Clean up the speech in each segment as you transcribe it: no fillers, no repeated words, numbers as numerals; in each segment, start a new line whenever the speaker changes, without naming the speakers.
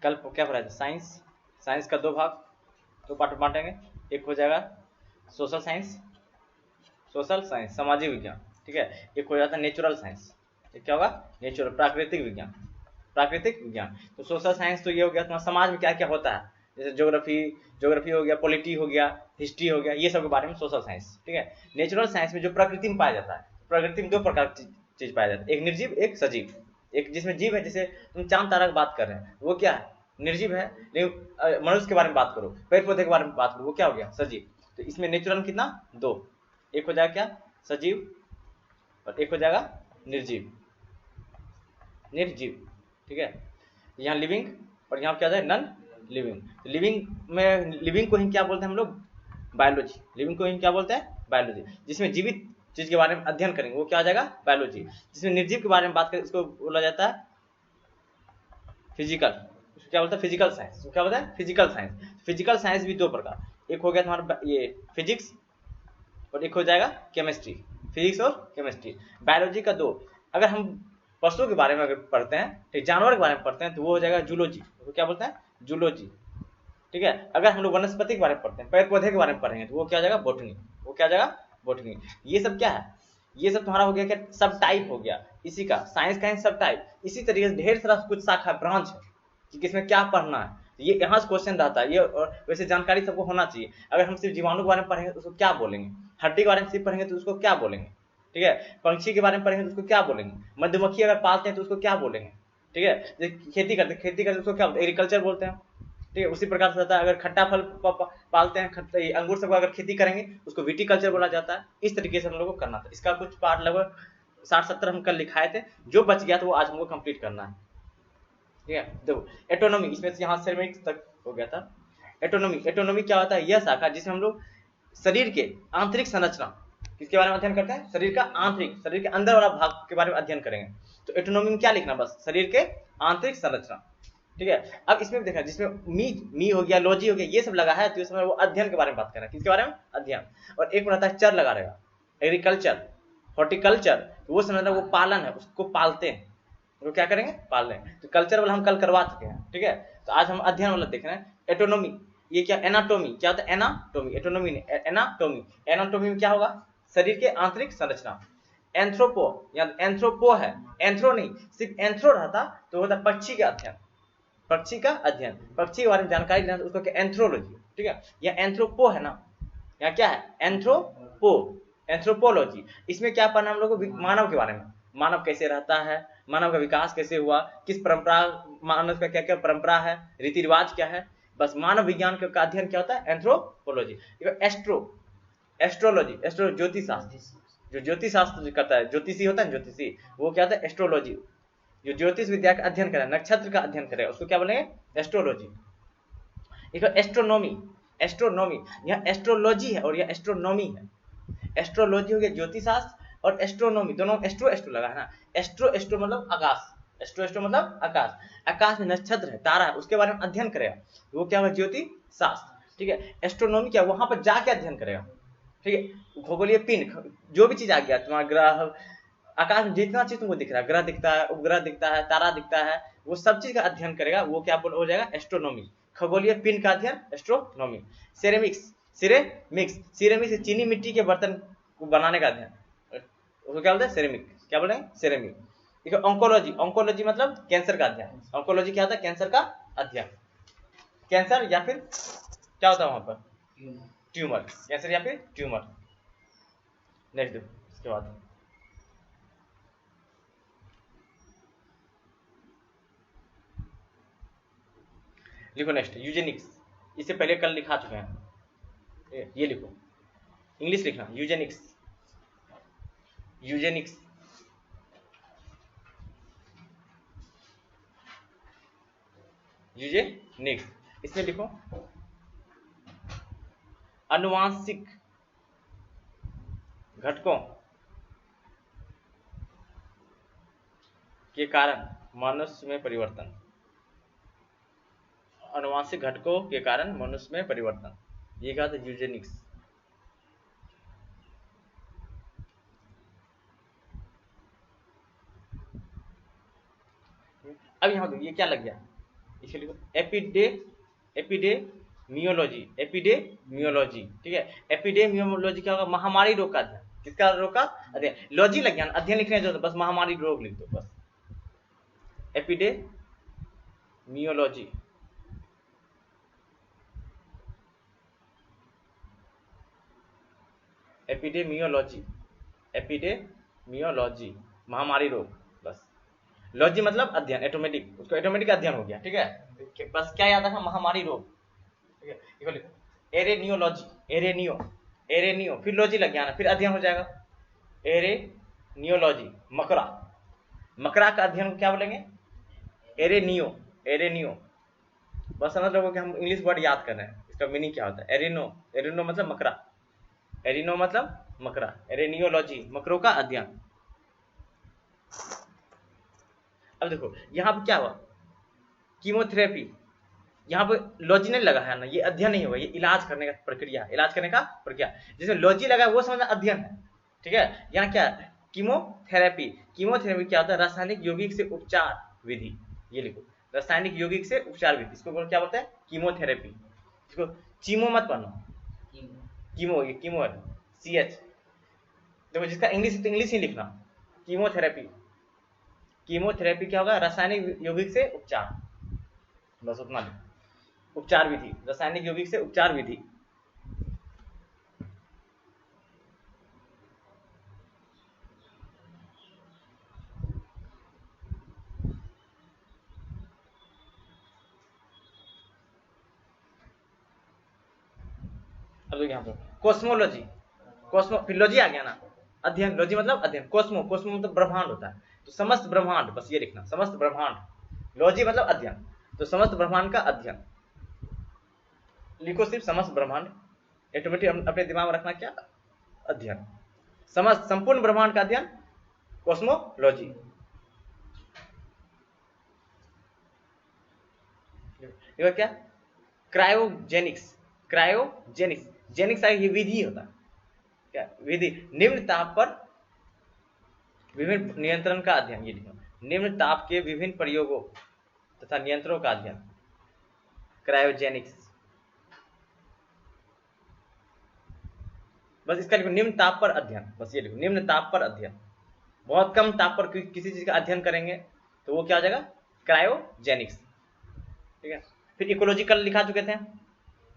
कल क्या पढ़ा था? साइंस। साइंस का दो भाग, दो पार्ट में बांटेंगे। एक हो जाएगा सोशल साइंस, सोशल साइंस सामाजिक विज्ञान, ठीक है। एक हो जाता है नेचुरल साइंस, ये क्या होगा? नेचुरल प्राकृतिक विज्ञान, प्राकृतिक विज्ञान। तो सोशल साइंस तो ये हो गया तुम्हारा समाज में क्या क्या होता है, जैसे ज्योग्राफी, ज्योग्राफी हो गया, पॉलिटी हो गया, हिस्ट्री हो गया, ये सब के बारे में सोशल साइंस, ठीक है। नेचुरल साइंस में जो प्रकृति में पाया जाता है, प्रकृति में दो प्रकार की चीज पाया जाता है, एक निर्जीव एक सजीव। एक जिसमें जीव है, जैसे तुम चांद तारा की बात कर रहे हैं, वो क्या है? निर्जीव है। लेकिन मनुष्य के बारे में बात करो, पेड़ पौधे के बारे में बात करो, वो क्या हो गया? सजीव। तो इसमें नेचुरल कितना? दो। एक हो जाएगा क्या? सजीव, और एक हो जाएगा निर्जीव, निर्जीव, ठीक है। यहाँ लिविंग और यहाँ क्या है? Non living. तो लिविंग में, लिविंग को ही क्या बोलते हैं हम लोग? बायोलॉजी। लिविंग को ही क्या बोलते हैं? बायोलॉजी। जिसमें जीवित चीज के बारे में अध्ययन करेंगे वो क्या हो जाएगा? बायोलॉजी। जिसमें निर्जीव के बारे में बात करें उसको बोला जाता है फिजिकल। उसको क्या बोलता है? Physical science. उसको क्या बोलता है? Physical science. फिजिकल साइंस भी दो प्रकार, एक हो गया तुम्हारा ये फिजिक्स, और एक हो जाएगा केमिस्ट्री। फिजिक्स और केमिस्ट्री। बायोलॉजी का दो। अगर हम पशुओं के बारे में अगर पढ़ते हैं, ठीक, जानवर के बारे में पढ़ते हैं, तो वो हो जाएगा जूलॉजी। उसको क्या बोलते हैं? जूलॉजी, ठीक है। अगर हम लोग वनस्पति के बारे में पढ़ते हैं, पेड़ पौधे के बारे में पढ़ेंगे, तो वो क्या हो जाएगा? बोटनी। वो क्या हो जाएगा? बोटनी। ये सब क्या है? ये सब तुम्हारा हो गया क्या? सब टाइप हो गया इसी का, साइंस का ही सब टाइप। इसी तरीके से ढेर सारा कुछ शाखा ब्रांच है कि किसमें क्या पढ़ना है। ये यहाँ से क्वेश्चन रहता है ये, और वैसे जानकारी सबको होना चाहिए। अगर हम सिर्फ जीवाणु के बारे में पढ़ेंगे तो उसको क्या बोलेंगे? हड्डी के बारे में सिर्फ पढ़ेंगे तो उसको क्या बोलेंगे? ठीक है। पंछी के बारे में पढ़ेंगे तो उसको क्या बोलेंगे? मधुमक्खी अगर पालते हैं तो उसको क्या बोलेंगे? ठीक है। खेती करते, खेती करते उसको क्या बोलते हैं? एग्रीकल्चर बोलते हैं, ठीक है। उसी प्रकार से होता है, अगर खट्टा फल पालते हैं, अंगूर सब अगर खेती करेंगे उसको विटीकल्चर बोला जाता है। इस तरीके से हम लोगों को करना था। इसका कुछ पार्ट लगभग 60-70 हम कल लिखाए थे, जो बच गया तो वो आज हमको कंप्लीट करना है, ठीक है। देखो एटोनॉमी, इसमें से यहाँ सेरेमिक्स तक हो गया था। एटोनॉमी, एटोनॉमी क्या होता है? यह शाखा जिसमें हम लोग शरीर के आंतरिक संरचना, किसके बारे में अध्ययन करते हैं? शरीर का आंतरिक, शरीर के अंदर वाला भाग के बारे में अध्ययन करेंगे। तो एटोनॉमी में क्या लिखना? बस शरीर के आंतरिक संरचना, ठीक है। अब इसमें देखा, जिसमें मी हो गया, लॉजी हो गया, ये सब लगा है, तो इसमें वो अध्ययन के बारे में बात कर रहा है। किसके बारे में? अध्ययन। और एक रहता है चर लगा रहेगा, एग्रीकल्चर, हॉर्टिकल्चर, वो समझना वो पालन है, उसको पालते हैं, वो क्या करेंगे? पाल रहे हैं। तो कल्चर वाला हम कल करवा चुके हैं, ठीक है। तो आज हम अध्ययन वाला देख रहे हैं। एटोनॉमी, ये क्या? एनाटोमी। क्या होता है? एनाटोमी। एटोनॉमी नहीं, एनाटोमी। एनाटोमी में क्या होगा? शरीर के आंतरिक संरचना। एंथ्रोपो, या एंथ्रोपो है, एंथ्रो नहीं, सिर्फ एंथ्रो रहता तो होता पक्षी का अध्ययन, पक्षी का अध्ययन, पक्षी के बारे में जानकारी लेना, तो उसको क्या? एंथ्रोलॉजी, ठीक है। या एंथ्रोपो है ना, या क्या है? Anthropo, anthropology. इसमें क्या पढ़ना हम लोग को? मानव के बारे में, मानव कैसे रहता है, मानव का विकास कैसे हुआ, किस परंपरा, मानव का क्या क्या परंपरा है, रीति रिवाज क्या है। बस मानव विज्ञान का अध्ययन क्या होता है? एंथ्रोपोलॉजी। एस्ट्रो, एस्ट्रोलॉजी, एस्ट्रो ज्योतिष शास्त्र, जो ज्योतिष शास्त्र करता है, ज्योतिषी होता है, ज्योतिषी, वो क्या होता है? एस्ट्रोलॉजी। जो ज्योतिष विद्या का अध्ययन करे, नक्षत्र का अध्ययन करे, उसको क्या बोलेंगे? एस्ट्रोलॉजी। देखो एस्ट्रोनॉमी, एस्ट्रोनॉमी, यह एस्ट्रोलॉजी है और यह एस्ट्रोनॉमी है। एस्ट्रोलॉजी हो गया ज्योतिष शास्त्र, और एस्ट्रोनॉमी, दोनों एस्ट्रो एस्ट्रो लगा है ना। एस्ट्रो एस्ट्रो मतलब आकाश, एस्ट्रो एस्ट्रो मतलब आकाश। आकाश में नक्षत्र है, तारा है, उसके बारे में अध्ययन करेगा, वो क्या होगा? ज्योतिष शास्त्र, ठीक है। एस्ट्रोनॉमी क्या? वहां पर जाके अध्ययन करेगा, ठीक है। खगोलीय पिंड, जो भी चीज आ गया तुम्हारा, ग्रह, आकाश में जितना चीज तुमको दिख रहा है, ग्रह दिखता है, उपग्रह दिखता है, तारा दिखता है, वो सब चीज का अध्ययन करेगा, वो क्या हो जाएगा? एस्ट्रोनॉमी। खगोलीय पिंड का अध्ययन एस्ट्रोनॉमी। सेरेमिक्स, सिरेमिक्स, सिरेमिक्स चीनी मिट्टी के बर्तन को बनाने का अध्ययन, उसको क्या बोलते हैं? सेरेमिक। क्या बोल रहे हैं? सेरेमिक। देखो ऑन्कोलॉजी, ऑन्कोलॉजी मतलब कैंसर का अध्ययन। ऑन्कोलॉजी क्या होता है? कैंसर का अध्ययन। कैंसर या फिर क्या होता है वहां पर? ट्यूमर। कैंसर या फिर ट्यूमर। नेक्स्ट इसके बाद लिखो नेक्स्ट, यूजेनिक्स। इससे पहले कल लिखा चुके हैं, ये लिखो, इंग्लिश लिखना, यूजेनिक्स, यूजेनिक्स, यूजेनिक्स। इसमें लिखो अनुवांशिक घटकों के कारण मनुष्य में परिवर्तन, अनुवांशिक घटकों के कारण मनुष्य में परिवर्तन, ये कहा था यूजेनिक्स। अब यहां ये क्या लग गया? इसके लिखो एपिडेमियोलॉजी, एपिडेमियोलॉजी, ठीक है। एपिडेमियोलॉजी क्या होगा? महामारी रोग का अध्ययन। किसका रोग का अध्ययन? लॉजी लग गया, अध्ययन लिखने जो बस महामारी रोग लिख दो बस। एपिडेमियोलॉजी, एपिडेमियोलॉजी, एपिडेमियोलॉजी, महामारी रोग बस। लॉजी मतलब अध्ययन, ऑटोमेटिक, उसको ऑटोमेटिक अध्ययन हो गया, ठीक है। बस क्या याद रखना? महामारी रोग, ठीक है। इसको लिखो एरेनियोलॉजी, एरेनियो, फिर लॉजी लग गया ना, फिर अध्ययन हो जाएगा। एरेनियोलॉजी, मकरा, मकरा का अध्ययन क्या बोलेंगे? एरेनियो। बस समझ लो कि हम इंग्लिश वर्ड याद कर रहे हैं, इसका मीनिंग क्या होता है। एरेनो मतलब मकरा, एरिनो मतलब मकरा, एरेनियोलॉजी, मकरों का अध्ययन। अब देखो यहाँ पे क्या हुआ? कीमोथेरेपी, यहाँ पे लॉजी नहीं लगा है ना, ये अध्ययन नहीं होगा, ये इलाज करने का प्रक्रिया, इलाज करने का प्रक्रिया। जिसमें लॉजी लगा है वो समझना अध्ययन है, ठीक है। यहाँ क्या है? कीमोथेरेपी, कीमोथेरेपी क्या होता है? रासायनिक यौगिक से उपचार विधि, ये लिखो, रासायनिक यौगिक से उपचार विधि, इसको क्या बोलते हैं? कीमोथेरेपी। इसको चीमो मत पढ़ना, कीमो, ये कीमो है, CH। देखो जिसका इंग्लिश तो इंग्लिश ही लिखना, कीमोथेरेपी। कीमोथेरेपी क्या होगा? रासायनिक यौगिक से उपचार, बस उतना लिखो। उपचार विधि, रासायनिक यौगिक से उपचार विधि। अब देखिए यहाँ पर कॉस्मोलॉजी, फिर लॉजी आ गया ना, अध्ययन, लॉजी मतलब अध्ययन, कोस्मो मतलब ब्रह्मांड होता है, तो समस्त ब्रह्मांड, बस ये लिखना, समस्त ब्रह्मांड। लॉजी मतलब अध्ययन, तो समस्त ब्रह्मांड का अध्ययन लिखो, सिर्फ समस्त ब्रह्मांड, ऑटोमेटिक अपने दिमाग में रखना क्या? अध्ययन, समस्त संपूर्ण ब्रह्मांड का अध्ययन, कॉस्मोलॉजी। देखो क्या? क्रायोजेनिक्स, जेनिक्स ये विधि होता है, क्या विधि? निम्न ताप पर विभिन्न नियंत्रण का अध्ययन, ये लिखो, निम्न ताप के विभिन्न प्रयोगों तथा नियंत्रणों का अध्ययन, क्रायोजेनिक्स। बस इसका लिखो निम्न ताप पर अध्ययन, बस ये लिखो, निम्न ताप पर अध्ययन। बहुत कम ताप पर किसी चीज का अध्ययन करेंगे तो वो क्या हो जाएगा? क्रायोजेनिक्स, ठीक है। फिर इकोलॉजिकल लिखा चुके थे,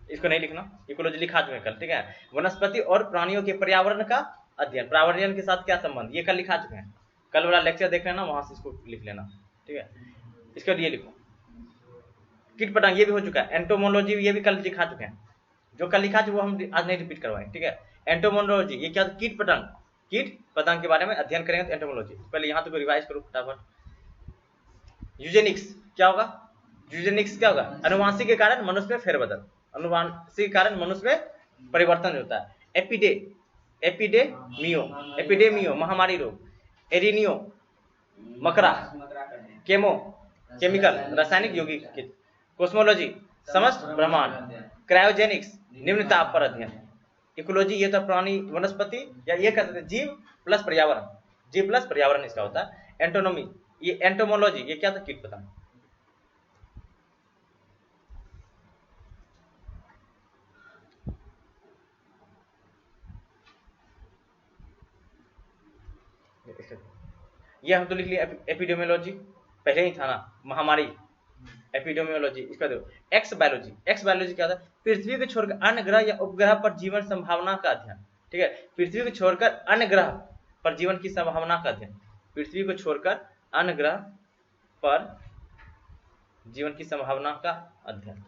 इसको नहीं लिखना, इकोलॉजी लिखा चुके कल, ठीक है। वनस्पति और प्राणियों के पर्यावरण का अध्ययन, पर्यावरण के साथ क्या संबंध, ये कल लिखा चुके हैं, कल वाला लेक्चर देख लेना, वहां से इसको लिख लेना, ठीक है। इसके लिए लिखो कीट पतंग, ये भी हो चुका है। एंटोमोलॉजी ये भी कल लिखा चुके हैं, जो कल लिखा था वो हम आज नहीं रिपीट करवाएं, ठीक है। एंटोमोलॉजी ये क्या? कीट पतंग के बारे में अध्ययन करेंगे तो एंटोमोलॉजी। पहले यहाँ तक रिवाइज करो फटाफट। यूजेनिक्स क्या होगा? यूजेनिक्स क्या होगा? अनुवांशिक के कारण मनुष्य में फेरबदल, अनुवांशिक के कारण मनुष्य में परिवर्तन होता है। एपिडेमियो महामारी रोग, एरिनियो मकरा, केमिकल रासायनिक यौगिक, कोस्मोलॉजी समस्त ब्रह्मांड, क्रायोजेनिक्स निम्न ताप पर अध्ययन, इकोलॉजी ये तो प्राणी वनस्पति या ये कहते हैं जीव प्लस पर्यावरण, जीव प्लस पर्यावरण इसका होता है। एंटोनॉमी ये, एंटोमोलॉजी ये क्या था? कीट पतंग। ये हम तो लिख लिया। एपिडेमियोलॉजी पहले ही था ना, महामारी, एपिडेमियोलॉजी। इसका देखो एक्स बायोलॉजी क्या होता है? पृथ्वी को छोड़कर अन्य ग्रह या उपग्रह पर जीवन संभावना का अध्ययन, ठीक है। पृथ्वी को छोड़कर अन्य ग्रह पर जीवन की संभावना का अध्ययन, पृथ्वी को छोड़कर अन्य ग्रह पर जीवन की संभावना का अध्ययन,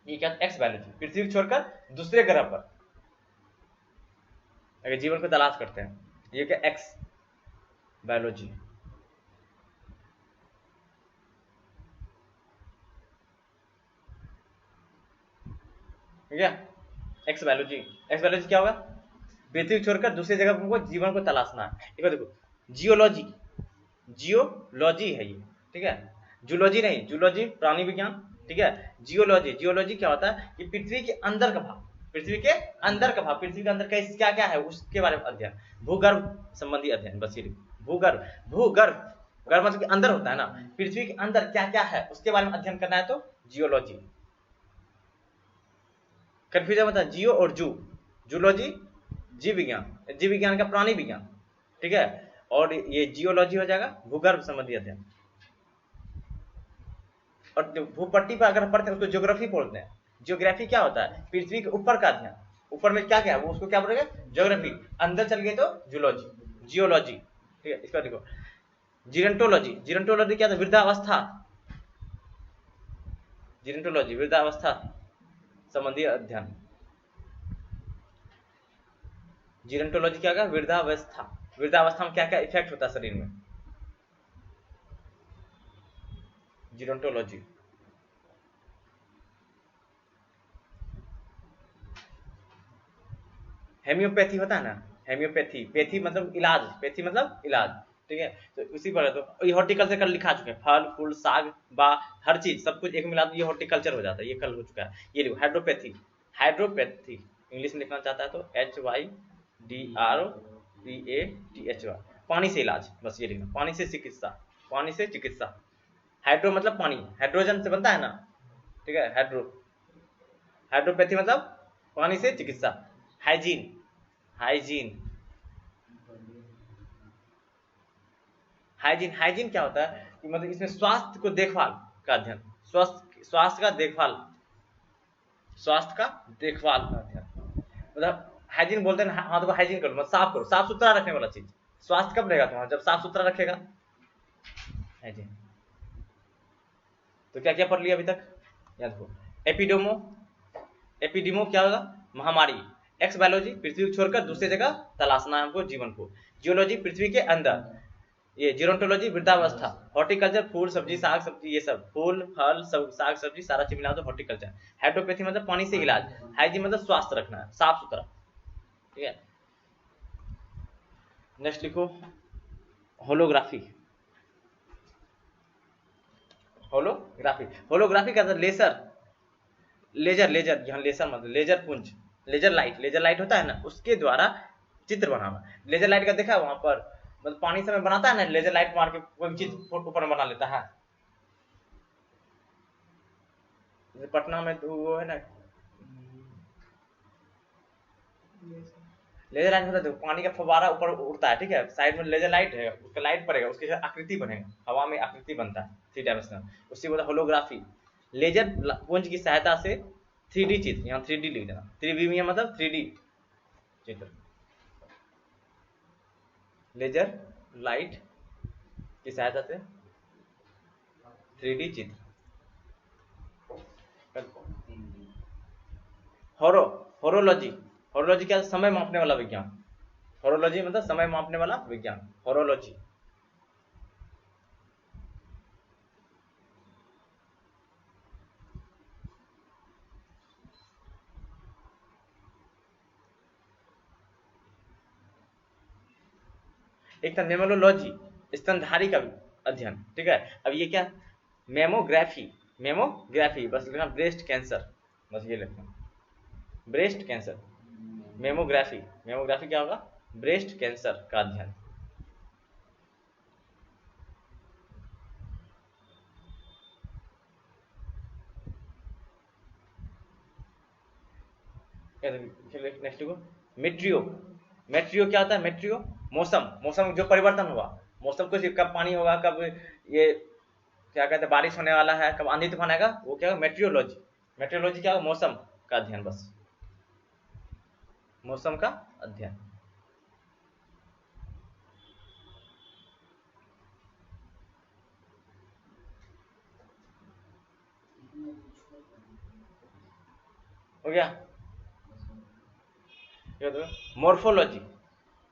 ये क्या? X biology. पृथ्वी को छोड़कर दूसरे ग्रह पर अगर जीवन को तलाश करते हैं, ये क्या? X biology. ठीक है, एक्स बायोलॉजी क्या होगा? पृथ्वी छोड़कर दूसरी जगह को जीवन को तलाशना है। देखो जियोलॉजी है ये, ठीक है। जूलॉजी नहीं, जूलॉजी प्राणी विज्ञान, ठीक है। जियोलॉजी क्या होता है कि पृथ्वी के अंदर का भाग, पृथ्वी के अंदर क्या क्या है उसके बारे में अध्ययन, भूगर्भ संबंधी अध्ययन, बस ये भूगर्भ गर्भ मतलब कि अंदर होता है ना, पृथ्वी के अंदर क्या क्या है उसके बारे में अध्ययन करना है तो जियोलॉजी। कंफ्यूजन होता है जियो और जूलॉजी जीव विज्ञान, जीव विज्ञान का प्राणी विज्ञान, ठीक है, और ये जियोलॉजी हो जाएगा भूगर्भ संबंधी अध्ययन। और भूपट्टी पर अगर पढ़ते हैं उसको ज्योग्राफी बोलते हैं। ज्योग्राफी क्या होता है, पृथ्वी के ऊपर का अध्ययन, ऊपर में क्या क्या है वो उसको क्या बोलेंगे ज्योग्राफी, अंदर चल गए तो जूलॉजी जियोलॉजी, ठीक है। इसका देखो जीरेंटोलॉजी, जीरेंटोलॉजी क्या था, वृद्धावस्था, जीरेंटोलॉजी वृद्धावस्था संबंधी अध्ययन। जीरेंटोलॉजी क्या होगा, वृद्धावस्था, वृद्धावस्था में क्या क्या इफेक्ट होता है शरीर में, जीरेंटोलॉजी। हेम्योपैथी होता है ना, हेम्योपैथी, पैथी मतलब इलाज, पैथी मतलब इलाज, ठीक है। तो उसी पर तो ये हॉर्टिकल्चर कल लिखा चुके हैं, फल फूल साग बा हर चीज सब कुछ एक मिला तो ये हॉर्टिकल्चर हो जाता है, ये कल हो चुका है। ये देखो हाइड्रोपैथी, हाइड्रोपैथी इंग्लिश में लिखना चाहता है तो HYDRPATHY, पानी से इलाज, बस ये लिखना, पानी से चिकित्सा, पानी से चिकित्सा। हाइड्रो मतलब पानी, हाइड्रोजन से बनता है ना, ठीक है, हाइड्रो, हाइड्रोपैथी मतलब पानी से चिकित्सा। हाइजीन, हाइजीन, हाइजीन, हाइजीन क्या होता है कि मतलब इसमें स्वास्थ्य को देखभाल का अध्ययन, स्वास्थ्य का देखभाल, स्वास्थ्य का देखभाल का अध्ययन, मतलब हाइजीन बोलते हैं हाथों को हाइजीन करो, मतलब साफ करो, साफ सुथरा रखने वाला चीज। स्वास्थ्य कब रहेगा तुम्हारा, जब साफ सुथरा रखेगा हाइजीन। तो क्या क्या पढ़ लिया अभी तक, याद हो। एपिडेमो, एपिडेमो क्या होगा, महामारी। एक्स बायोलॉजी, पृथ्वी को छोड़कर दूसरी जगह तलाशना है हमको जीवन को। जियोलॉजी, पृथ्वी के अंदर। ये जीरोंटोलॉजी, वृद्धावस्था। हॉर्टिकल्चर, फूल सब्जी साग सब्जी, ये सब फूल फल सब साग सब्जी सारा चीज मिला दो हॉर्टिकल्चर। हाइड्रोपैथी मतलब पानी से इलाज। हाइजीन मतलब स्वास्थ्य रखना, साफ सुथरा, ठीक है। नेक्स्ट लिखो होलोग्राफी, होलोग्राफी, होलोग्राफी का लेसर, लेजर, लेजर यहाँ लेसर मतलब लेजर पुंज, लेजर लाइट, लेजर लाइट होता है ना उसके द्वारा चित्र बनाना। लेजर लाइट का देखा वहां पर, मतलब पानी से में बनाता है ना, लेजर लाइट मार के कोई चीज ऊपर बना लेता है। पटना में तो वो है ना लेजर लाइट होता है, तो पानी का फव्वारा ऊपर उड़ता है, ठीक है, साइड में लेजर लाइट है, उसका लाइट पड़ेगा, उसके साथ आकृति बनेगा, हवा में आकृति बनता है 3 डायमेंशनल, उसी को होलोग्राफी। लेजर पुंज की सहायता से 3D चित्र, यहाँ 3D लिख देना, त्रिविमीय मतलब 3D चित्र, लेजर लाइट की सहायता से 3D चित्र। होरो, होरोलॉजी, होरोलॉजी क्या, समय मापने वाला विज्ञान, होरोलॉजी मतलब समय मापने वाला विज्ञान, होरोलॉजी। एक था मेमोलॉजी, स्तनधारी का अध्ययन, ठीक है। अब ये क्या, मेमोग्राफी, मेमोग्राफी बस लिखना, ब्रेस्ट कैंसर, बस ये लिखना, ब्रेस्ट कैंसर, मेमोग्राफी, मेमोग्राफी क्या होगा, ब्रेस्ट कैंसर का अध्ययन। नेक्स्ट को मेट्रियो, मेट्रियो क्या होता है, मेट्रियो मौसम, मौसम में जो परिवर्तन हुआ, मौसम कुछ कब पानी होगा, कब ये क्या कहते हैं बारिश होने वाला है, कब आंधी तूफान आएगा, वो क्या होगा मेट्रियोलॉजी। मेट्रियोलॉजी क्या होगा, मौसम का अध्ययन, बस मौसम का अध्ययन। हो गया। मोर्फोलॉजी,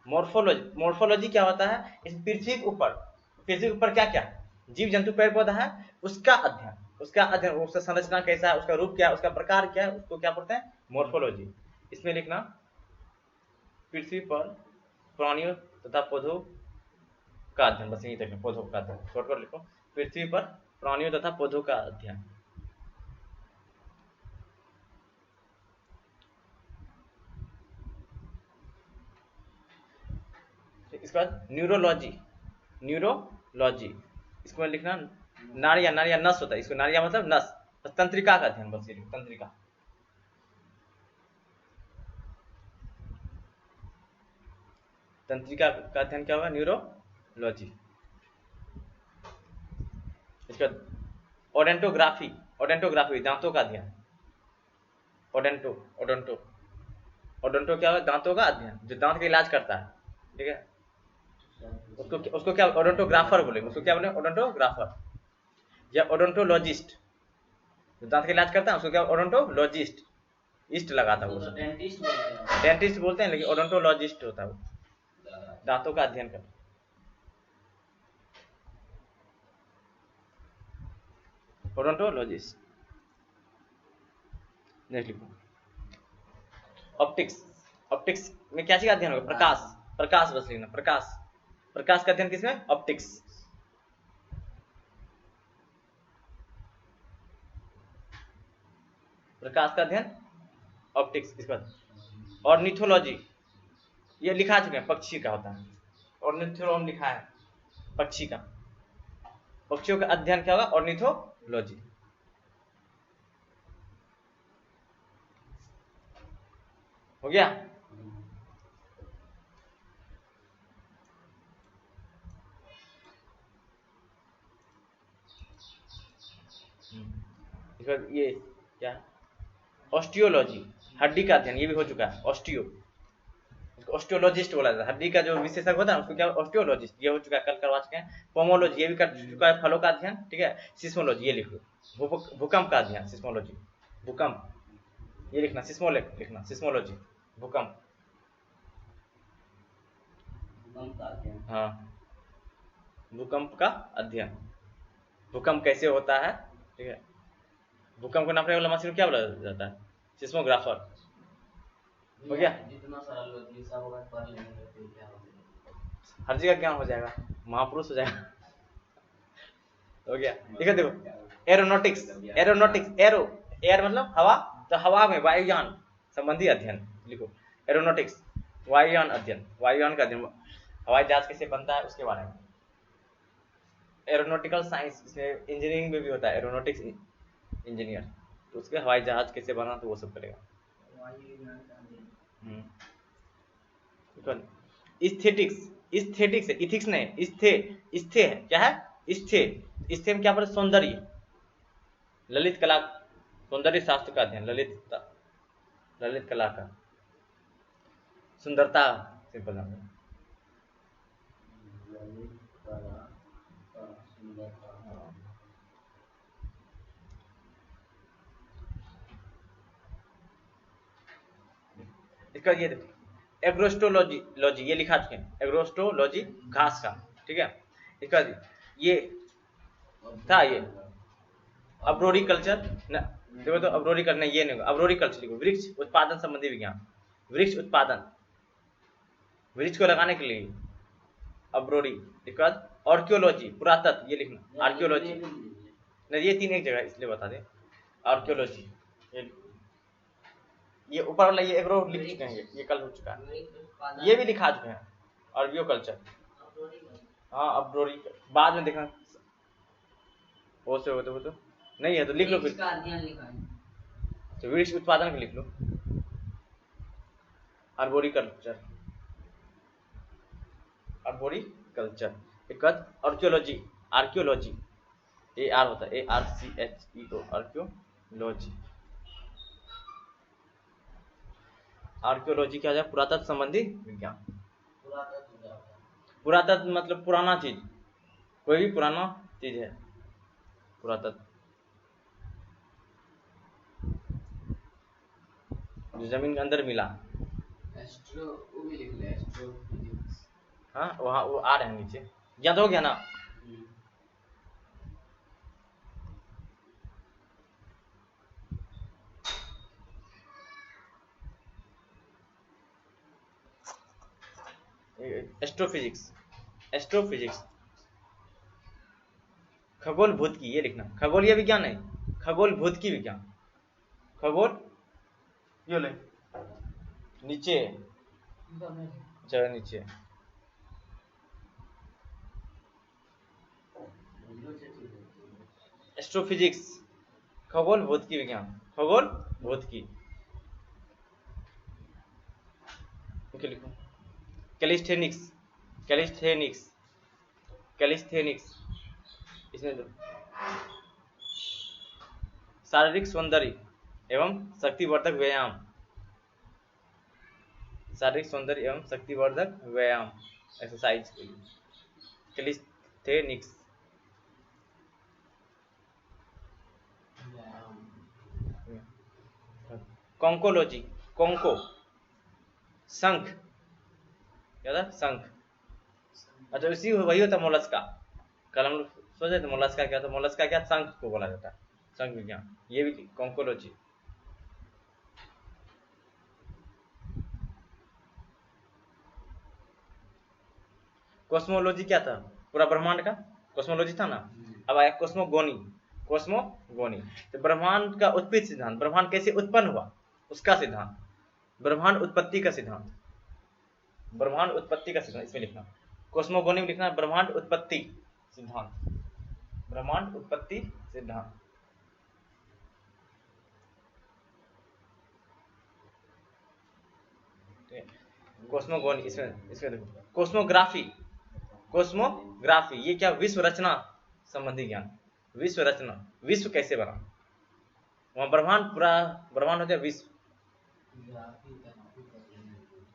मोर्फोलॉजी, मोर्फोलॉजी क्या होता है, इस पृथ्वी के ऊपर, पृथ्वी के ऊपर क्या क्या जीव जंतु पेड़ पौधा है उसका अध्ययन, उसका अध्ययन, उसका संरचना कैसा है, उसका रूप क्या है, उसका प्रकार क्या है, उसको क्या पढ़ते हैं, मोर्फोलॉजी। इसमें लिखना पृथ्वी पर प्राणियों तथा पौधों का अध्ययन, बस यही तक, पौधों का अध्ययन शॉर्टकट लिखो, पृथ्वी पर प्राणियों तथा पौधों का अध्ययन। इसके बाद न्यूरोलॉजी, न्यूरोलॉजी इसको लिखना नाड़िया, नाड़िया नस होता है, इसको नाड़िया मतलब नस। तंत्रिका का अध्ययन, बस ये तंत्रिका। तंत्रिका का अध्ययन क्या होगा? न्यूरोलॉजी। इसका ओडेंटोग्राफी, ओडेंटोग्राफी दांतों का अध्ययन। ओडेंटो, ओडोंटो, ओडोंटो क्या होगा? दांतों का अध्ययन, जो दांत का इलाज करता है, ठीक है। उसको क्या ओडोंटोग्राफर बोलेंगे, उसको क्या बोलेंगे? ओडोंटोग्राफर या ओडोंटोलॉजिस्ट। जो दांत का इलाज करता है उसको क्या? ओडोंटोलॉजिस्ट, ईस्ट लगाता है वो। डेंटिस्ट बोलते हैं, लेकिन ओडोंटोलॉजिस्ट होता है वो, दांतों का अध्ययन करता है। ओडोंटोलॉजिस्ट। नेक्स्ट लिखो ऑप्टिक्स। ऑप्टिक्स में क्या चीज का अध्ययन होगा? प्रकाश, प्रकाश बस लिखना, प्रकाश। प्रकाश का अध्ययन किसमें? ऑप्टिक्स। प्रकाश का अध्ययन ऑप्टिक्स। इसके बाद ऑर्निथोलॉजी, ये लिखा चुके हैं, पक्षी का होता है। ऑर्निथोलॉजी लिखा है, पक्षी का। पक्षियों का अध्ययन क्या होगा? ऑर्निथोलॉजी। हो गया? इसके बाद ये क्या? ऑस्टियोलॉजी, हड्डी का अध्ययन, ये भी हो चुका है। ऑस्टियो, ऑस्टियोलॉजिस्ट बोला जाता है, हड्डी का जो विशेषज्ञ होता है उसको क्या? ऑस्टियोलॉजिस्ट। ये हो चुका है, कल करवा चुके हैं। पोमोलॉजी, ये भी कर चुका है, फलों का अध्ययन, ठीक है। सिस्मोलॉजी, ये लिख लो, भूकंप का अध्ययन, सिस्मोलॉजी, भूकंप, ये लिखना, सिस्मोलेक लिखना, सिस्मोलॉजी, भूकंप। हाँ, भूकंप का अध्ययन, भूकंप कैसे होता है, ठीक है। भूकंप को नापने वाला मशीन क्या बोला जाता है? सिस्मोग्राफर। हो गया?
जितना सारा लोग सब अगर पढ़ लेंगे तो क्या होगा?
हर जगह ज्ञान हो जाएगा, महापुरुष हो जाएगा। हो गया? देखो देखो, एरोनॉटिक्स, एरोनॉटिक्स, एरो, एयर मतलब हवा, तो हवा में वायुयान संबंधी अध्ययन लिखो। एरोनॉटिक्स, वायुयान अध्ययन, वायुयान का अध्ययन, हवाई जहाज कैसे बनता है उसके बारे में। एरोनॉटिकल साइंस, इसमें इंजीनियरिंग में भी होता है, एरोनॉटिक्स इंजीनियर, तो उसके हवाई जहाज कैसे बना, तो वो सब करेगा। इस्थेटिक्स, इस्थेटिक्स है, इथिक्स नहीं, इस्थे, इस्थे है, क्या है? इस्थे, इस्थे में क्या पढ़े? सौंदर्य, ललित कला, सौंदर्य शास्त्र का अध्ययन, ललित कला का, सुंदरता, सिंपल नाम है। इसका ये देखो, एग्रोस्टोलॉजी, लॉजी, ये लिखा चुके हैं, एग्रोस्टोलॉजी, घास का, ठीक है। इसका ये था, ये अब्रोरिकल्चर, देखो तो अब्रोरिकल्चर नहीं, ये नहीं, अब्रोरिकल्चर लिखो, वृक्ष उत्पादन संबंधी विज्ञान, वृक्ष उत्पादन, वृक्ष को लगाने के लिए अब्रोरी। इसके बाद आर्कियोलॉजी, पुरातत्व, ये लिखना, आर्कियोलॉजी नहीं, ये तीन एक जगह इसलिए बता दें। आर्कियोलॉजी, ये ऊपर वाला ये एग्रो लिख चुके हैं, ये कल हो चुका है, ये भी लिखा चुके हैं। आर्कियो कल्चर, हाँ, अब्रोरी बाद में देखना, वो से हो तो नहीं है तो लिख लो फिर, तो वृक्ष उत्पादन का लिख लो, आर्बोरी कल्चर, आर्बोरी कल्चर। एक बाद आर्कियोलॉजी, आर्कियोलॉजी, ए आर होता है, ARCHEO, आर्कियोलॉजी। आर्कियोलॉजी क्या हो जाए? पुरातत्व संबंधी विज्ञान। पुरातत्व मतलब पुराना चीज, कोई भी पुराना चीज है, पुरातत्व, जो जमीन के अंदर मिला।
एस्ट्रो, वो भी लिख ले, एस्ट्रोफिजिक्स।
हाँ, वहाँ वो आ रहे हैं नीचे, याद हो गया ना? एस्ट्रोफिजिक्स, एस्ट्रोफिजिक्स, खगोल भौतिकी, ये लिखना, खगोलीय विज्ञान नहीं, खगोल भौतिकी विज्ञान, खगोल, ये ले नीचे, जगह नीचे, एस्ट्रोफिजिक्स, खगोल भौतिकी विज्ञान, खगोल भौतिकी। ओके लिखो। कैलिस्थेनिक्स, कैलिस्थेनिक्स, कैलिस्थेनिक्स, इसमें दो। शारीरिक सौंदर्य एवं शक्तिवर्धक व्यायाम, शारीरिक सौंदर्य एवं शक्तिवर्धक व्यायाम, एक्सरसाइज के लिए कैलिस्थेनिक्स। कॉन्कोलॉजी, कॉन्को शंख, क्या था शंख। अच्छा उसी वही होता मोलस्का। कल हम लोग सोचे थे मोलस्का क्या था, मोलस्का क्या शंख को बोला जाता है, शंख विज्ञान, ये भी कॉन्कोलॉजी। कॉस्मोलॉजी क्या था, पूरा ब्रह्मांड का कॉस्मोलॉजी था ना। अब आया कॉस्मोगोनी, कॉस्मोगोनी तो ब्रह्मांड का उत्पत्ति सिद्धांत, ब्रह्मांड कैसे उत्पन्न हुआ उसका सिद्धांत, ब्रह्मांड उत्पत्ति का सिद्धांत, ब्रह्मांड उत्पत्ति का सिद्धांत इसमें लिखना। कॉस्मोगोनी में लिखना ब्रह्मांड उत्पत्ति सिद्धांत, ब्रह्मांड उत्पत्ति सिद्धांत। कॉस्मोगोनी इसमें इसमें देखो। कॉस्मोग्राफी, कॉस्मोग्राफी ये क्या, विश्व रचना संबंधी ज्ञान, विश्व रचना, विश्व कैसे बना, वहां ब्रह्मांड पूरा ब्रह्मांड हो गया विश्व।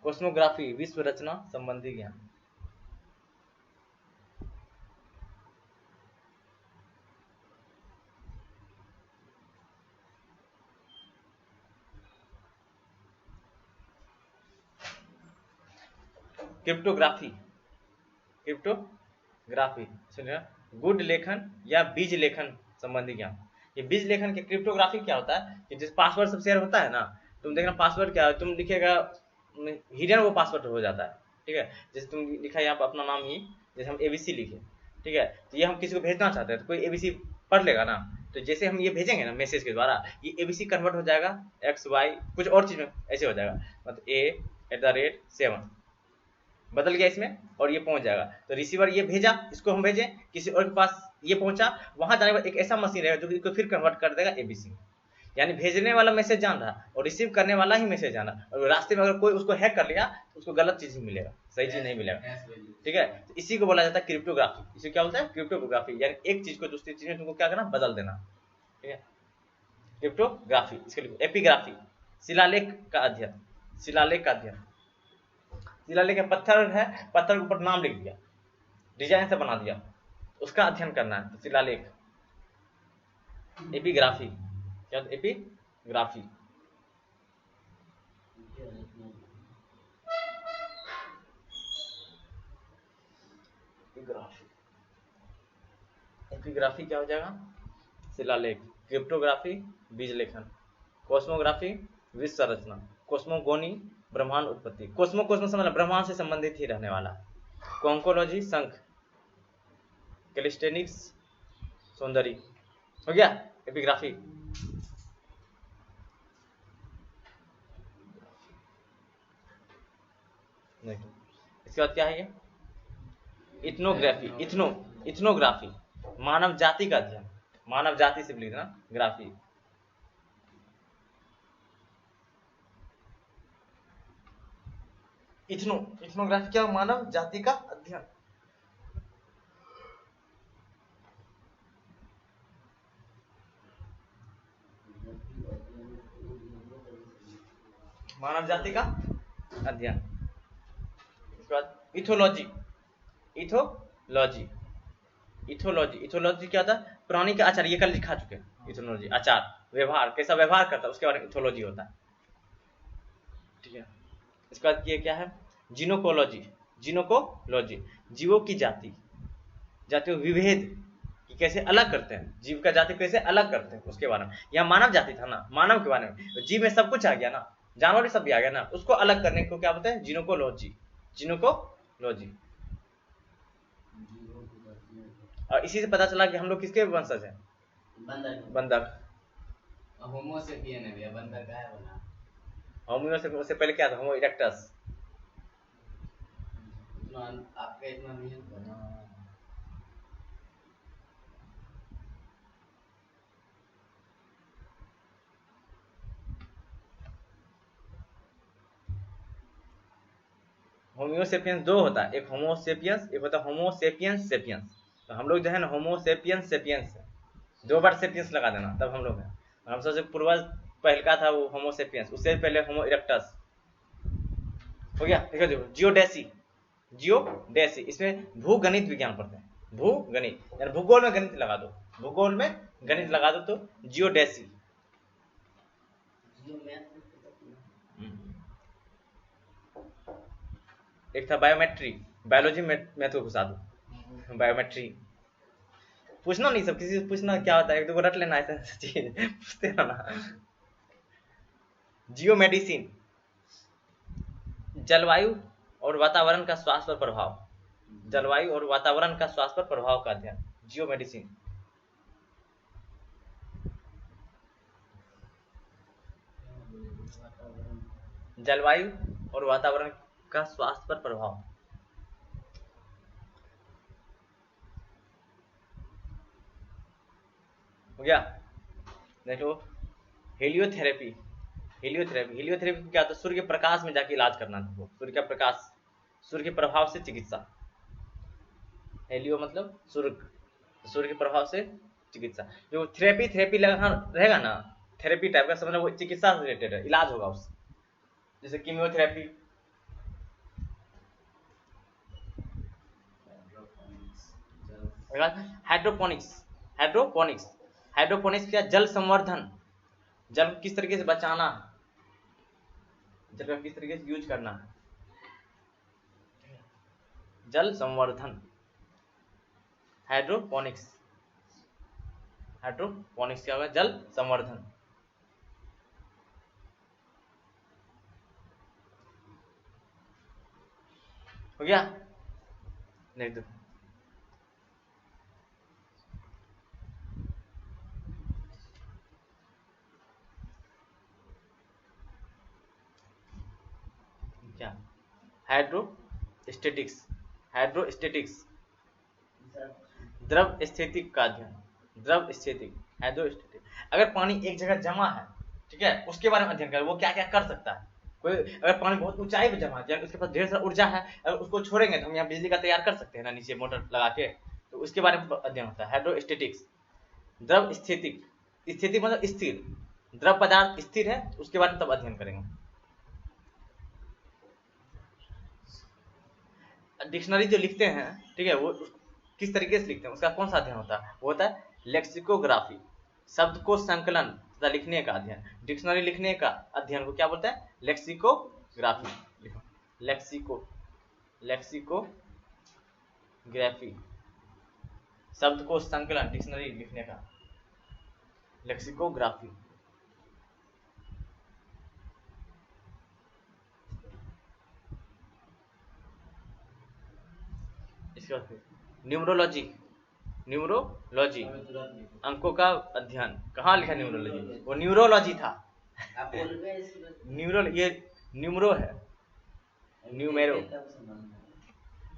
कॉस्मोग्राफी विश्व रचना संबंधी ज्ञान। क्रिप्टोग्राफी, क्रिप्टोग्राफी सुनिए, गुड लेखन या बीज लेखन संबंधी ज्ञान। ये बीज लेखन के क्रिप्टोग्राफी क्या होता है कि जिस पासवर्ड सब शेयर होता है ना, तुम देखना पासवर्ड क्या है, तुम लिखेगा हिडन वो पासवर्ड हो जाता है, ठीक है। जैसे तुम लिखा यहाँ पर अपना नाम ही, जैसे हम एबीसी लिखे, ठीक है, तो ये हम किसी को भेजना चाहते हैं तो कोई एबीसी पढ़ लेगा ना, तो जैसे हम ये भेजेंगे ना मैसेज के द्वारा, ये एबीसी कन्वर्ट हो जाएगा एक्स वाई कुछ और चीज में ऐसे हो जाएगा, मतलब A@7 बदल गया इसमें और ये पहुंच जाएगा। तो रिसीवर ये भेजा, इसको हम भेजें किसी और के पास, ये पहुंचा, वहां जाने के बाद एक ऐसा मशीन रहेगा जो इसको फिर कन्वर्ट कर देगा एबीसी। यानी भेजने वाला मैसेज जान रहा और रिसीव करने वाला ही मैसेज जान रहा, और रास्ते में अगर कोई उसको हैक कर लिया तो उसको गलत चीज ही मिलेगा, सही चीज नहीं मिलेगा, ठीक है। तो इसी को बोला जाता है क्रिप्टोग्राफी, इसे क्या बोलता है क्रिप्टोग्राफी, यानी एक चीज को दूसरी चीज में तुमको क्या करना, बदल देना, ठीक है, क्रिप्टोग्राफी। इसके लिए एपिग्राफी, शिलालेख का अध्ययन, शिलालेख का अध्ययन, शिलालेख पत्थर है, पत्थर के ऊपर नाम लिख दिया, डिजाइन से बना दिया, उसका अध्ययन करना है, तो शिलालेख। एपिग्राफी क्या, एपिग्राफी। एपिग्राफी क्या हो जाएगा, शिलालेख। क्रिप्टोग्राफी बीज लेखन, कॉस्मोग्राफी विश्व संरचना, कॉस्मोगोनी ब्रह्मांड उत्पत्ति, कॉस्मो कॉस्मो समझ ब्रह्मांड से संबंधित ही रहने वाला, कॉन्कोलॉजी शंख, कैलिस्थेनिक्स सौंदर्य, हो गया एपिग्राफी। इसके बाद क्या है ये, इथनोग्राफी, इथनोग्राफी मानव जाति का अध्ययन, मानव जाति से लिखना ग्राफी। इथनोग्राफी क्या, मानव जाति का अध्ययन। मानव जाति का अध्ययन। इसके बाद इथोलॉजी, इथोलॉजी, इथोलॉजी, इथोलॉजी क्या था, प्राणी का आचार, ये कल लिखा चुके हैं। इथोलॉजी आचार, व्यवहार, कैसा व्यवहार करता है उसके बारे में इथोलॉजी होता है, ठीक है। इसके बाद ये क्या है, जीनोकोलॉजी, जीनोकोलॉजी जीवों की जाति, जातियों विभेद कि कैसे अलग करते हैं, जीव का जाति कैसे अलग करते हैं उसके बारे में। यहाँ मानव जाति था ना, मानव के बारे में, जीव में सब कुछ आ गया ना, जानवर भी सब भी आ गया ना, उसको अलग करने को क्या बोलते हैं, जीनोकोलॉजी, जीनोकोलॉजी। और इसी से पता चला कि हम लोग किसके वंशज हैं, बंदर।
होमोसेपियन है भैया, बंदर का है बना।
होमो से पहले क्या था, होमो इरेक्टस।
आपका इतना नहीं है।
होम्योसेपियंस दो होता है, एक होमोसेपियंस, एक होता है होमोसेपियंस सेपियंस। तो हम लोग जो है ना होमोसेपियंस सेपियंस है, 2 बार सेपियंस लगा देना तब हम लोग हैं। हम सबसे पूर्वज पहलका था वो होमोसेपियंस, उससे पहले होमो इरेक्टस हो गया। देखो देखो जियोडेसी, जियोडेसी इसमें भूगणित विज्ञान पढ़ते हैं, भूगणित यानी भूगोल में गणित लगा दो, भूगोल में गणित लगा दो तो जियोडेसी।
जियो मैथ
एक था बायोमेट्री, बायोलॉजी मैथ को घुसा दो, बायोमेट्री। पूछना नहीं सब, किसी से पूछना क्या होता है, एक दो रट लेना ऐसा चीज पूछते रहना। जियो मेडिसिन, जलवायु और वातावरण का स्वास्थ्य पर प्रभाव, जलवायु और वातावरण का स्वास्थ्य पर प्रभाव का अध्ययन, जियो मेडिसिन। जलवायु और वातावरण का स्वास्थ्य पर प्रभाव। हो गया। देखो हेलियोथेरेपी, हेलियोथेरेपी, हेलियोथेरेपी क्या होता है, सूर्य के प्रकाश में जाके इलाज करना था, सूर्य का प्रकाश, सूर्य के प्रभाव से चिकित्सा। हेलियो मतलब सूर्य, सूर्य के प्रभाव से चिकित्सा। जो थेरेपी, थेरेपी रहेगा ना, थेरेपी टाइप का समझ, वो चिकित्सा से रिलेटेड है, इलाज होगा उससे, जैसे कीमियोथेरेपी। हाइड्रोपोनिक्स, हाइड्रोपोनिक्स, हाइड्रोपोनिक्स क्या, जल संवर्धन, जल को किस तरीके से बचाना है, जल का किस तरीके से यूज करना है, जल संवर्धन, हाइड्रोपोनिक्स। हाइड्रोपोनिक्स क्या होगा, जल संवर्धन। हो गया। देख दो क्या, हाइड्रोस्टेटिक्स, हाइड्रोस्टेटिक्स द्रव स्थितिक का अध्ययन, द्रव स्थितिक, हाइड्रोस्टेटिक। अगर पानी एक जगह जमा है, ठीक है, उसके बारे में अध्ययन करें, वो क्या क्या कर सकता है। कोई अगर पानी बहुत ऊंचाई पे जमा है, उसके पास ढेर सारा ऊर्जा है, अगर उसको छोड़ेंगे तो हम यहाँ बिजली का तैयार कर सकते हैं ना, नीचे मोटर लगा के, तो उसके बारे में अध्ययन होता है हाइड्रोस्टेटिक्स। द्रव स्थितिक, स्थिति मतलब स्थिर, द्रव पदार्थ स्थिर है, उसके बारे में तब अध्ययन करेंगे। डिक्शनरी जो लिखते हैं, ठीक है, वो किस तरीके से लिखते हैं, उसका कौन सा अध्ययन होता है, वो होता है लेक्सिकोग्राफी, शब्द को संकलन तथा लिखने का अध्ययन। डिक्शनरी लिखने का अध्ययन को क्या बोलते हैं, लेक्सिकोग्राफी। लेक्सिको, लेक्सिकोग्राफी, शब्द को संकलन, डिक्शनरी लिखने का, लेक्सिकोग्राफी। इसके बाद न्यूमरोलॉजी, न्यूमरोलॉजी अंकों का अध्ययन। कहाँ लिखा न्यूमरोलॉजी, वो न्यूरोलॉजी था। न्यूरो, ये न्यूमरो है, न्यूमेरो,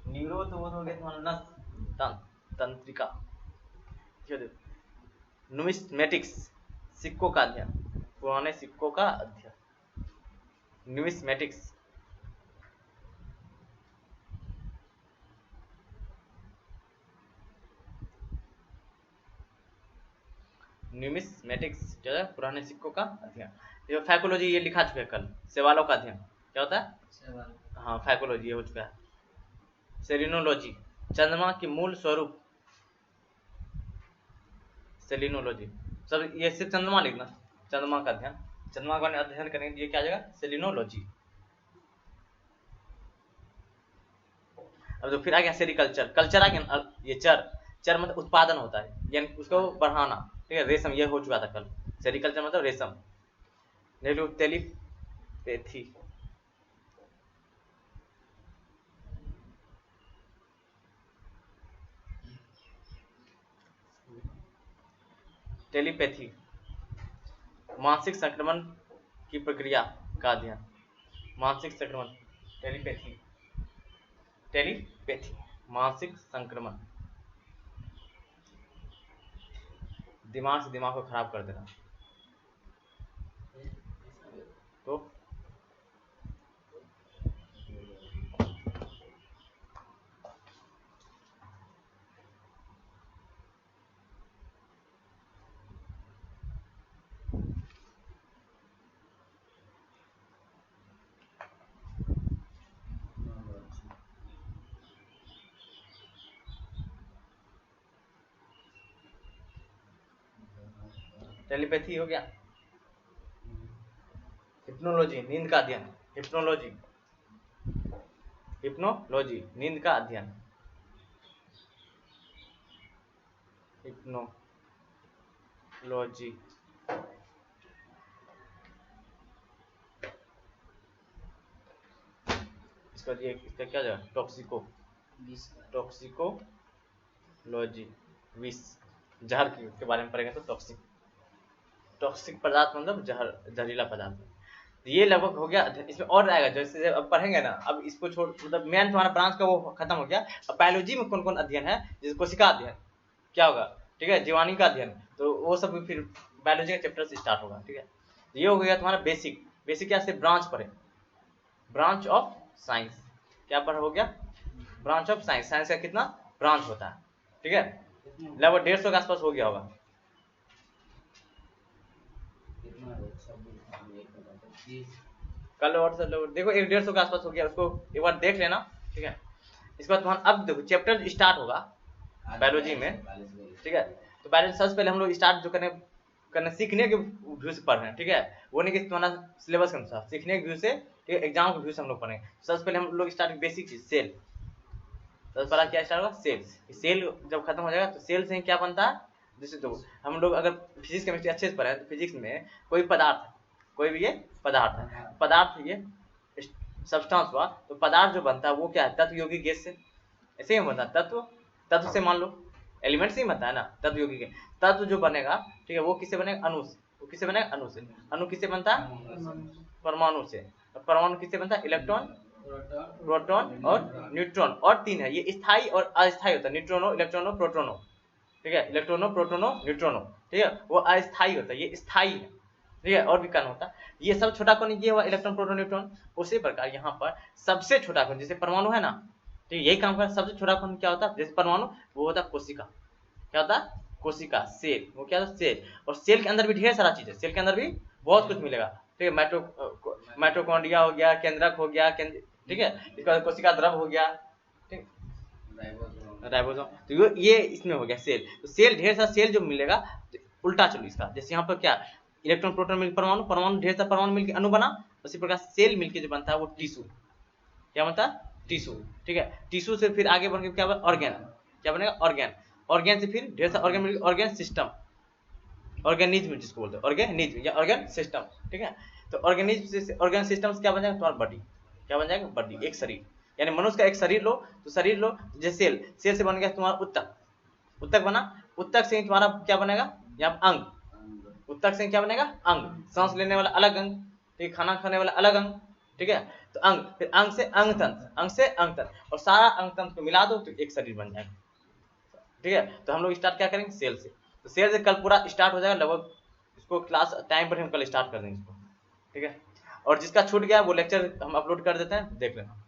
न्यूरो तो वो हो गया तुम्हारा नस, तंत्रिका। न्यूमिस्मेटिक्स, सिक्कों का अध्ययन, पुराने सिक्कों का अध्ययन, न्यूमिस्मेटिक्स। न्यूमिस्मेटिक्स क्या है, पुराने सिक्कों का अध्ययन। ये फाइकोलॉजी ये लिखा चुका है कल, सवालों का अध्ययन क्या होता है, हाँ फाइकोलॉजी ये हो चुका है। सेलिनोलॉजी, चंद्रमा की मूल स्वरूप, सेलिनोलॉजी, सब ये सिर्फ चंद्रमा लिखना, चंद्रमा का अध्ययन, चंद्रमा का अध्ययन करेंगे, ये क्या जाएगा, सेलिनोलॉजी। अब तो फिर आ गया सेरिकल्चर, कल्चर आ गया, ये चर, चर मतलब उत्पादन होता है, यानी उसको बढ़ाना, ठीक है। रेशम ये हो चुका था कल, सेरिकल्चर मतलब रेशम। टेलीपैथी, टेलीपैथी मानसिक संक्रमण की प्रक्रिया का अध्ययन, मानसिक संक्रमण, टेलीपैथी, टेलीपैथी मानसिक संक्रमण, दिमाग से दिमाग को खराब कर देना। तो टेलीपैथी हो गया, हिप्नोलॉजी नींद का अध्ययन, हिप्नोलॉजी नींद का अध्ययन, हिप्नोलॉजी। इसका क्या जगह, टॉक्सिकोलॉजी, विष जहर के बारे में पढ़ेंगे तो टॉक्सिक पदार्थ मतलब जहरीला पदार्थ। ये लगभग हो गया। इसमें और आएगा जैसे अब पढ़ेंगे ना, अब इसको छोड़ मतलब मेन तुम्हारा ब्रांच का वो खत्म हो गया। अब बायोलॉजी में कौन कौन अध्ययन है, जैसे कोशिका अध्ययन क्या होगा, ठीक है, जीवाणु का अध्ययन, तो वो सब फिर बायोलॉजी का चैप्टर से स्टार्ट होगा, ठीक है। ये हो गया तुम्हारा बेसिक क्या से ब्रांच पढ़े, ब्रांच ऑफ साइंस, क्या पढ़ हो गया, ब्रांच ऑफ साइंस। साइंस का कितना ब्रांच होता है, ठीक है, लगभग 150 के आसपास हो गया होगा। कल और देखो 150 के आसपास हो गया, उसको एक बार देख लेना, ठीक है। इसके बाद तुम्हारा अब देखो चैप्टर स्टार्ट होगा बायोलॉजी में, ठीक है। तो बायोलॉजी सबसे पहले हम लोग स्टार्ट जो करने सीखने के व्यू से पढ़ रहे हैं, ठीक है, वो नहीं कि तुम्हारा सिलेबस के अनुसार, सीखने के व्यू से, ठीक है, एग्जाम के व्यू से हम लोग पढ़ेंगे। सबसे पहले हम लोग स्टार्ट बेसिक चीज सेल, सबसे पहला क्या स्टार्ट होगा, सेल जब खत्म हो जाएगा तो सेल से ही क्या बनता है, जैसे तो हम लोग अगर फिजिक्स केमिस्ट्री अच्छे से पढ़े तो फिजिक्स में कोई पदार्थ, कोई भी ये पदार्थ है, पदार्थ ये सब्सटेंस हुआ, तो पदार्थ जो बनता है वो क्या है, तत्व यौगिक गैस से, ऐसे ही बनता है। तत्व से मान लो एलिमेंट से ही बनता है ना, तत्व यौगिक गैस। तत्व जो बनेगा, ठीक है, वो किससे बनेगा, अणु से। वो किससे बनेगा, अणु से। अणु किससे बनता है, परमाणु से। परमाणु किससे बनता है, इलेक्ट्रॉन, प्रोटॉन और न्यूट्रॉन। और तीन है, ये स्थायी और अस्थायी होता है, न्यूट्रॉनो, इलेक्ट्रॉनो, प्रोटोनो, ठीक है, इलेक्ट्रॉनो, प्रोटोनो, न्यूट्रॉनो, ठीक है, वो अस्थायी होता है, ये स्थायी है, ठीक है, और भी कण होता है। ये सब छोटा कण ये हुआ इलेक्ट्रॉन, प्रोटॉन, न्यूट्रॉन। उसी प्रकार यहाँ पर सबसे छोटा कण जैसे परमाणु है ना, ठीक है, यही काम कर। सबसे छोटा कण क्या होता है, जैसे परमाणु, वो होता है कोशिका। क्या होता है, कोशिका, सेल, वो क्या होता है, सेल। और सेल के अंदर भी ढेर सारा चीज है, सेल के अंदर भी बहुत कुछ मिलेगा, ठीक है, माइटोकॉन्ड्रिया हो गया, केंद्रक हो गया, ठीक है, इसके बाद कोशिका द्रव हो गया, ठीक, राइबोसोम। तो ये इसमें हो गया सेल। तो सेल ढेर सारा सेल जो मिलेगा, तो उल्टा चलो इसका, जैसे यहाँ पर क्या इलेक्ट्रॉन, प्रोटॉन मिलकर परमाणु, परमाणु ढेर सारा परमाणु मिलकर अणु बना, उसी प्रकार सेल मिलकर जो बनता है वो टिश्यू, क्या बनता है, टिश्यू, ठीक है। टिश्यू से फिर आगे बढ़ के क्या बनेगा, ऑर्गेन, क्या बनेगा, ऑर्गेन। ऑर्गेन से फिर ढेर सारा ऑर्गेन मिलकर ऑर्गेन सिस्टम, ऑर्गेनिज्म जिसको बोलते हैं, ऑर्गेनिज्म या ऑर्गेन सिस्टम, ठीक है। तो ऑर्गेनिज्म से ऑर्गेन सिस्टम से क्या बन जाएगा, तुम्हारा बॉडी, क्या बन जाएगा, बॉडी, एक शरीर। यानी मनुष्य का एक शरीर लो, तो शरीर लो, जैसे सेल, सेल से बन गया तुम्हारा उत्तक, उत्तक बना, उत्तक से तुम्हारा क्या बनेगा, यहाँ अंग, उत्तक से क्या बनेगा, अंग, सांस लेने वाला अलग अंग, ठीक, खाना खाने वाला अलग अंग, ठीक है। तो अंग, फिर अंग से अंग तंत्र, अंग से अंग तंत्र, और सारा अंग तंत्र को मिला दो तो एक शरीर बन जाएगा, ठीक है। तो हम लोग स्टार्ट क्या करेंगे, सेल से। तो सेल से कल पूरा स्टार्ट हो जाएगा लगभग, इसको क्लास टाइम पर हम कल स्टार्ट कर देंगे इसको, ठीक है। और जिसका छूट गया वो लेक्चर हम अपलोड कर देते हैं, देख लेना।